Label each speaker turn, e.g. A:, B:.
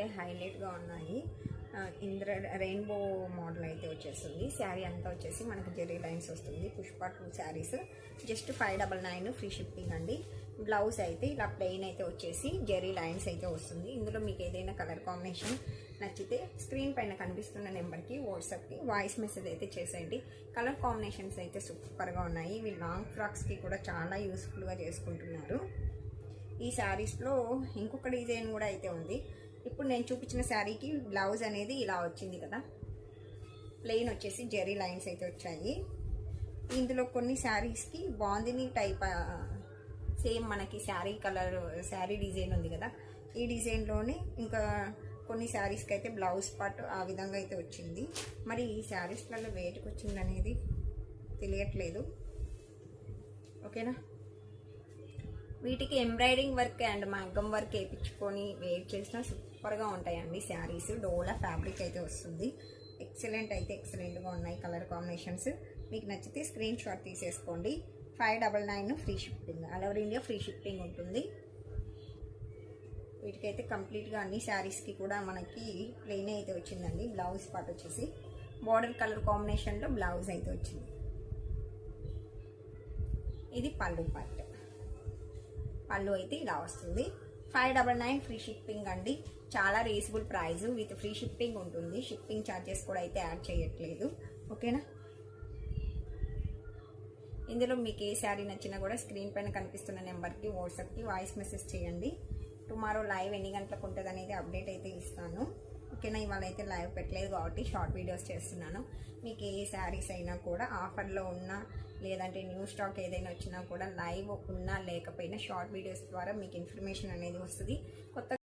A: అయితే హైలైట్గా ఉన్నాయి. రెయిన్బో మోడల్ అయితే వచ్చేస్తుంది. శారీ అంతా వచ్చేసి మనకి జెరీ లైన్స్ వస్తుంది. Pushpa 2 saris just 599 free shipping అండి. బ్లౌజ్ అయితే ఇలా ప్లెయిన్ అయితే వచ్చేసి జెరీ లైన్స్ అయితే వస్తుంది. ఇందులో మీకు ఏదైనా కలర్ కాంబినేషన్ నచ్చితే స్క్రీన్ పైన కనిపిస్తున్న నెంబర్కి వాట్సాప్కి వాయిస్ మెసేజ్ అయితే చేసేయండి. కలర్ కాంబినేషన్స్ అయితే సూపర్గా ఉన్నాయి. ఇవి లాంగ్ ఫ్రాక్స్కి కూడా చాలా యూస్ఫుల్గా చేసుకుంటున్నారు. ఈ శారీస్లో ఇంకొక డిజైన్ కూడా అయితే ఉంది. ఇప్పుడు నేను చూపించిన శారీకి బ్లౌజ్ అనేది ఇలా వచ్చింది కదా, ప్లెయిన్ వచ్చేసి జెరీ లైన్స్ అయితే వచ్చాయి. ఇందులో కొన్ని శారీస్కి బాందిని టైప్ సేమ్ మనకి శారీ కలర్ శారీ డిజైన్ ఉంది కదా, ఈ డిజైన్లోనే ఇంకా కొన్ని శారీస్కి అయితే బ్లౌజ్ పార్ట్ ఆ విధంగా అయితే వచ్చింది. మరి ఈ శారీస్లలో వేటికి వచ్చింది అనేది తెలియట్లేదు. ఓకేనా, వీటికి ఎంబ్రాయిడింగ్ వర్క్ అండ్ మగ్గం వర్క్ వేయించుకొని వేర్ చేసినా సూపర్గా ఉంటాయండి శారీస్. డోలా ఫ్యాబ్రిక్ అయితే వస్తుంది. ఎక్సలెంట్గా ఉన్నాయి కలర్ కాంబినేషన్స్. మీకు నచ్చితే స్క్రీన్ షాట్ తీసేసుకోండి. 599 free shipping, all over India free shipping ఉంటుంది. వీటికైతే కంప్లీట్గా అన్ని శారీస్కి కూడా మనకి ప్లెయిన్ అయితే వచ్చిందండి. బ్లౌజ్ పార్ట్ వచ్చేసి బార్డర్ కలర్ కాంబినేషన్లో బ్లౌజ్ అయితే వచ్చింది. ఇది పళ్ళు పార్ట్. పళ్ళు అయితే ఇలా వస్తుంది. 599 ఫ్రీ షిప్పింగ్ అండి. చాలా reasonable price with free shipping ఉంటుంది. షిప్పింగ్ ఛార్జెస్ కూడా అయితే యాడ్ చేయట్లేదు. ఓకేనా, ఇందులో మీకు ఏ శారీ నచ్చినా కూడా స్క్రీన్ పైన కనిపిస్తున్న నెంబర్కి వాట్సాప్కి వాయిస్ మెసేజ్ చేయండి. టుమారో లైవ్ ఎన్ని గంటలకు ఉంటుంది అనేది అప్డేట్ అయితే ఇస్తాను. ఓకేనా, ఇవాళ అయితే లైవ్ పెట్టలేదు కాబట్టి షార్ట్ వీడియోస్ చేస్తున్నాను. మీకు ఏ శారీస్ అయినా కూడా ఆఫర్లో ఉన్నా లేదంటే న్యూ స్టాక్ ఏదైనా వచ్చినా కూడా లైవ్ ఉన్నా లేకపోయినా షార్ట్ వీడియోస్ ద్వారా మీకు ఇన్ఫర్మేషన్ అనేది వస్తుంది. కొత్త